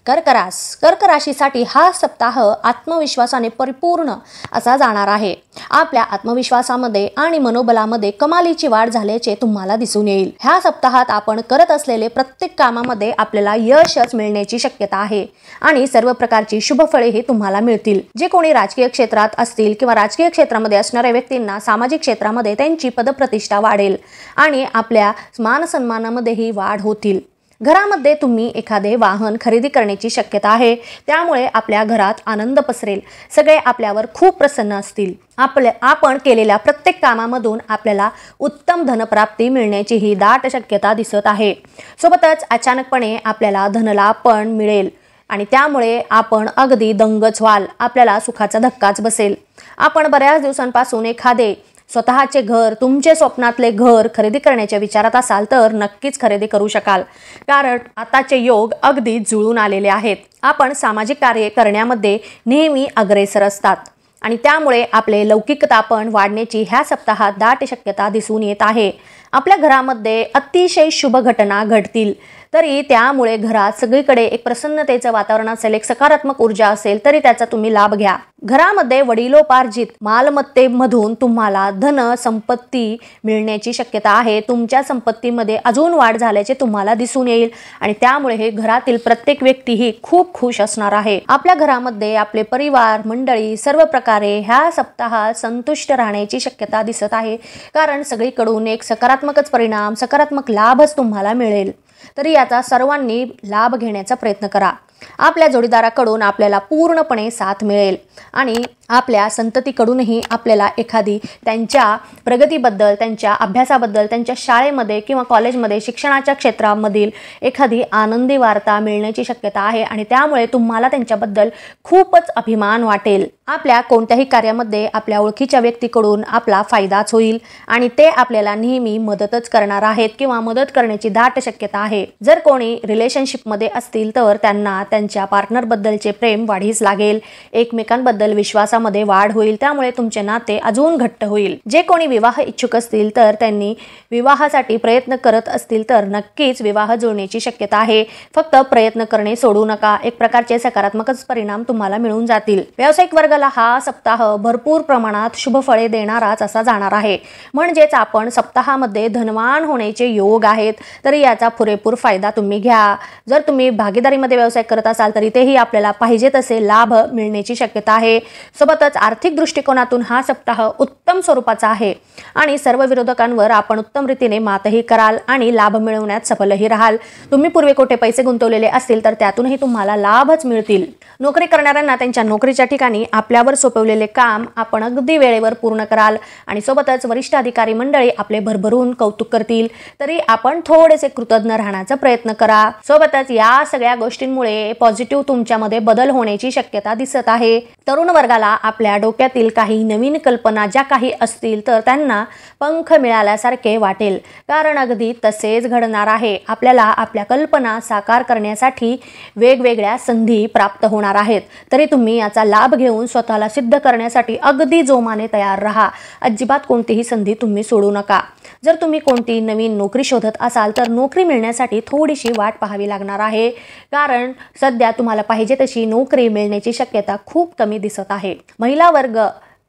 कर्क राशीसाठी हा सप्ताह आत्मविश्वासाने परिपूर्ण असा जाणार आहे। आपल्या आत्मविश्वासामध्ये आणि मनोबलामध्ये कमालीची वाढ झाल्याचे तुम्हाला दिसून येईल। ह्या सप्ताहात आपण करत असलेले प्रत्येक कामामध्ये आपल्याला यशच मिळण्याची शक्यता आहे आणि सर्व प्रकारची शुभ फळेही तुम्हाला मिळतील। जे कोणी राजकीय क्षेत्रात असतील किंवा राजकीय क्षेत्रामध्ये असणाऱ्या व्यक्तींना सामाजिक क्षेत्रामध्ये त्यांची पदप्रतिष्ठा वाढेल आणि आपल्या मान सन्मानामध्येही वाढ होतील। घरामध्ये तुम्ही एखादे वाहन खरेदी करण्याची शक्यता आहे, त्यामुळे आपल्या घरात आनंद पसरेल। सगळे आपल्यावर खूप प्रसन्न असतील। आपण केलेल्या प्रत्येक कामामधून आपल्याला उत्तम धनप्राप्ती मिळण्याची ही दाट शक्यता दिसत आहे। सोबतच अचानकपणे आपल्याला धनलाभ पण मिळेल आणि त्यामुळे आपण अगदी दंगच व्हाल। आपल्याला सुखाचा धक्काच बसेल। आपण बऱ्याच दिवसांपासून एखादे स्वतःचे घर, तुमचे स्वप्नातले घर खरेदी करण्याच्या विचारात असाल तर नक्कीच खरेदी करू शकाल, कारण आताचे योग अगदी जुळून आलेले आहेत। आपण सामाजिक कार्य करण्यामध्ये नेहमी अग्रेसर असतात आणि त्यामुळे आपले लौकिकता पण वाढण्याची ह्या सप्ताहात दाट शक्यता दिसून येत आहे। आपल्या घरामध्ये अतिशय शुभ घटना घडतील, तरी त्यामुळे घरात सगळीकडे एक प्रसन्नतेचं वातावरण असेल, एक सकारात्मक ऊर्जा असेल, तरी त्याचा तुम्ही लाभ घ्या। घरामध्ये वडिलोपार्जित मालमत्तेमधून तुम्हाला धन संपत्ती मिळण्याची शक्यता आहे। तुमच्या संपत्तीमध्ये अजून वाढ झाल्याचे तुम्हाला दिसून येईल आणि त्यामुळे हे घरातील प्रत्येक व्यक्ती ही खूप खुश असणार आहे। आपल्या घरामध्ये आपले परिवार मंडळी सर्व प्रकारे ह्या सप्ताहात संतुष्ट राहण्याची शक्यता दिसत आहे, कारण सगळीकडून एक सकारात्मकच परिणाम, सकारात्मक लाभच तुम्हाला मिळेल। तरी याचा सर्वांनी लाभ घेण्याचा प्रयत्न करा। आपल्या जोडीदाराकडून आपल्याला पूर्णपणे साथ मिळेल आणि आपल्या संततीकडूनही आपल्याला एखादी त्यांच्या प्रगतीबद्दल, त्यांच्या अभ्यासाबद्दल, त्यांच्या शाळेमध्ये किंवा कॉलेजमध्ये शिक्षणाच्या क्षेत्रामधील एखादी आनंदी वार्ता मिळण्याची शक्यता आहे आणि त्यामुळे तुम्हाला त्यांच्याबद्दल खूपच अभिमान वाटेल। आपल्या कोणत्याही कार्यामध्ये आपल्या ओळखीच्या व्यक्तीकडून आपला फायदाच होईल आणि ते आपल्याला नेहमी मदतच करणार आहेत किंवा मदत करण्याची दाट शक्यता आहे। जर कोणी रिलेशनशिपमध्ये असतील तर त्यांना त्यांच्या पार्टनरबद्दलचे प्रेम वाढीस लागेल, एकमेकांबद्दल विश्वासामध्ये वाढ होईल, त्यामुळे तुमचे नाते अजून घट्ट होईल। जे कोणी विवाह इच्छुक असतील तर त्यांनी विवाहासाठी प्रयत्न करत असतील तर नक्कीच विवाह जुळण्याची शक्यता आहे। फक्त प्रयत्न करणे सोडू नका, एक प्रकारचे सकारात्मकच परिणाम तुम्हाला मिळून जातील। व्यावसायिक वर्गाला हा सप्ताह भरपूर प्रमाणात शुभ फळे देणाराच असा जाणार आहे, म्हणजेच आपण सप्ताहामध्ये धनवान होण्याचे योग आहेत, तरी याचा पुरेपूर फायदा तुम्ही घ्या। जर तुम्ही भागीदारीमध्ये व्यवसाय करत असाल तरी तेही आपल्याला पाहिजे तसे लाभ मिळण्याची शक्यता आहे। सोबतच आर्थिक दृष्टिकोनातून हा सप्ताह उत्तम स्वरूपाचा आहे आणि सर्व विरोधकांवर आपण उत्तम रीतीने मातही कराल आणि लाभ मिळवण्यात सफलही राहाल। तुम्ही पूर्वी कोठे पैसे गुंतवलेले असतील तर त्यातूनही तुम्हाला लाभच मिळतील। नोकरी करणाऱ्यांना त्यांच्या नोकरीच्या ठिकाणी आपल्यावर सोपवलेले काम आपण अगदी वेळेवर पूर्ण कराल आणि सोबतच वरिष्ठ अधिकारी मंडळी आपले भरभरून कौतुक करतील, तरी आपण थोडेसे कृतज्ञ राहण्याचा प्रयत्न करा। सोबतच या सगळ्या गोष्टींमुळे पॉझिटिव्ह तुमच्यामध्ये बदल होण्याची शक्यता दिसत आहे। तरुण वर्गाला आपल्या डोक्यातील काही नवीन कल्पना ज्या काही असतील तर त्यांना पंख मिळाल्यासारखे वाटेल, कारण अगदी तसेच घडणार आहे। आपल्याला आपल्या कल्पना साकार करण्यासाठी वेगवेगळ्या संधी प्राप्त होणार आहेत, तरी तुम्ही याचा लाभ घेऊन स्वतःला सिद्ध करण्यासाठी अगदी जोमाने तयार राहा। अजिबात कोणतीही संधी तुम्ही सोडू नका। जर तुम्ही कोणती नवीन नोकरी शोधत असाल तर नोकरी मिळण्यासाठी थोडीशी वाट पाहावी लागणार आहे, कारण सध्या तुम्हाला पाहिजे तशी नोकरी मिळण्याची शक्यता खूप कमी दिसत आहे।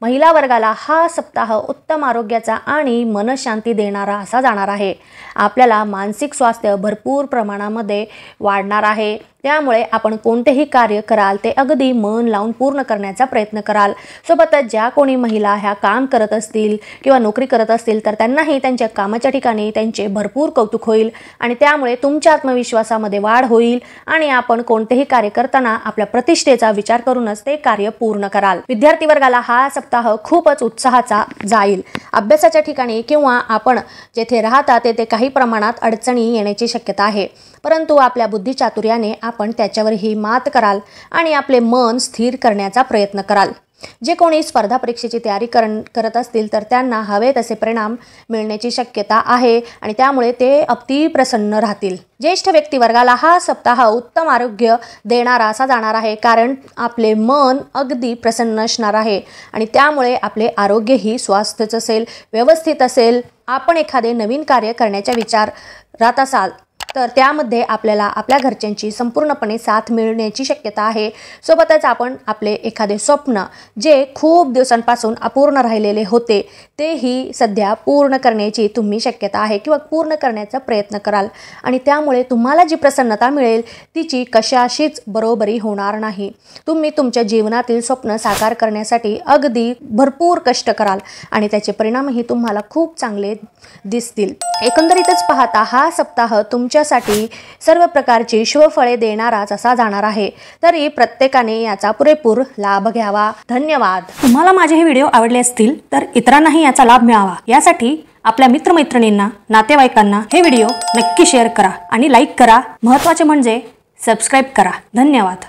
महिला वर्गाला हा सप्ताह उत्तम आरोग्याचा आणि मनशांती देणारा असा जाणार आहे। आपल्याला मानसिक स्वास्थ्य भरपूर प्रमाणामध्ये वाढणार आहे, त्यामुळे आपण कोणतेही कार्य कराल ते अगदी मन लावून पूर्ण करण्याचा प्रयत्न कराल। सोबतच ज्या कोणी महिला ह्या काम करत असतील किंवा नोकरी करत असतील तर त्यांनाही त्यांच्या कामाच्या ठिकाणी त्यांचे भरपूर कौतुक होईल आणि त्यामुळे तुमच्या आत्मविश्वासामध्ये वाढ होईल आणि आपण कोणतेही कार्य करताना आपल्या प्रतिष्ठेचा विचार करूनच ते कार्य पूर्ण कराल। विद्यार्थी वर्गाला हा सप्ताह खूपच उत्साहाचा जाईल। अभ्यासाच्या ठिकाणी किंवा आपण जेथे राहता तेथे काही प्रमाणात अडचणी येण्याची शक्यता आहे, परंतु आपल्या बुद्धिचातुर्याने आपण त्याच्यावरही मात कराल आणि आपले मन स्थिर करण्याचा प्रयत्न कराल। जे कोणी स्पर्धा परीक्षेची तयारी करत असतील तर त्यांना हवे तसे परिणाम मिळण्याची शक्यता आहे आणि त्यामुळे ते अति प्रसन्न राहतील। ज्येष्ठ व्यक्ती वर्गाला हा सप्ताह उत्तम आरोग्य देणारा असा जाणार आहे, कारण आपले मन अगदी प्रसन्न असणार आहे आणि त्यामुळे आपले आरोग्यही स्वास्थ्यच असेल, व्यवस्थित असेल। आपण एखादे नवीन कार्य करण्याच्या विचारात असाल तर त्यामध्ये आपल्याला आपल्या घरच्यांची संपूर्णपणे साथ मिळण्याची शक्यता आहे। सोबतच आपण आपले एखादे स्वप्न जे खूप दिवसांपासून अपूर्ण राहिलेले होते तेही सध्या पूर्ण करण्याची तुम्ही शक्यता आहे किंवा पूर्ण करण्याचा प्रयत्न कराल आणि त्यामुळे तुम्हाला जी प्रसन्नता मिळेल तिची कशाशीच बरोबरी होणार नाही। तुम्ही तुमच्या जीवनातील स्वप्न साकार करण्यासाठी अगदी भरपूर कष्ट कराल आणि त्याचे परिणामही तुम्हाला खूप चांगले दिसतील। एकंदरीतच पाहता हा सप्ताह तुमच्यासाठी सर्व प्रकारची शुभ फळे देणाराच असा जाणार आहे, तरी प्रत्येकाने याचा पुरेपूर लाभ घ्यावा। धन्यवाद। तुम्हाला माझे हे व्हिडिओ आवडले असतील तर इतरांनाही याचा लाभ मिळावा यासाठी आपल्या मित्रमैत्रिणींना, नातेवाईकांना हे व्हिडिओ नक्की शेअर करा आणि लाईक करा। महत्त्वाचे म्हणजे सबस्क्राईब करा। धन्यवाद।